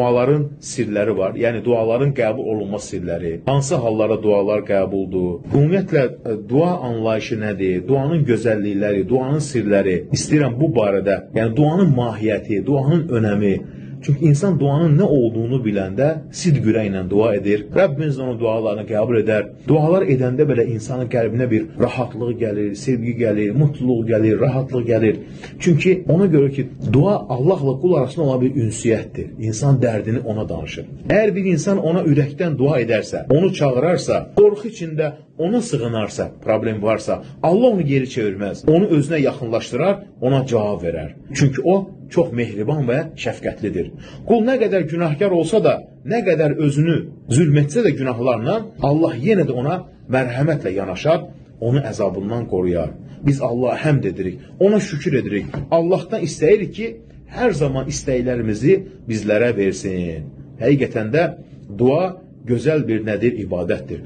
Duaların sirləri var, yəni duaların qəbul olunma sirləri, hansı hallara dualar qəbuldur, ümumiyyətlə dua anlayışı nədir, duanın gözəllikləri, duanın sirləri, istəyirəm bu barədə, yəni duanın mahiyyəti, duanın önəmi. Çünki insan duanın nə olduğunu biləndə sidq ürəklə dua edir. Rəbbimiz onun dualarını qəbul edər. Dualar edəndə belə insanın qəlbinə bir rahatlıq gəlir, sevgi gəlir, mutluluq gəlir, rahatlıq gəlir. Çünki ona görə ki, dua Allahla qul arasında olan bir ünsiyyətdir. İnsan dərdini ona danışır. Əgər bir insan ona ürəkdən dua edərsə, onu çağırarsa, qorxu içində ona sığınarsa, problem varsa, Allah onu geri çevirməz. Onu özünə yaxınlaşdırar, ona cavab verər. Çünki o çox mehriban və şəfqətlidir. Qul nə qədər günahkar olsa da, nə qədər özünü zülm etsə də günahlarla, Allah yenə də ona mərhəmətlə yanaşar, onu əzabından qoruyar. Biz Allaha həmd edirik, ona şükür edirik. Allahdan istəyirik ki, hər zaman istəklərimizi bizlərə versin. Həqiqətən də dua gözəl bir nədir, ibadətdir.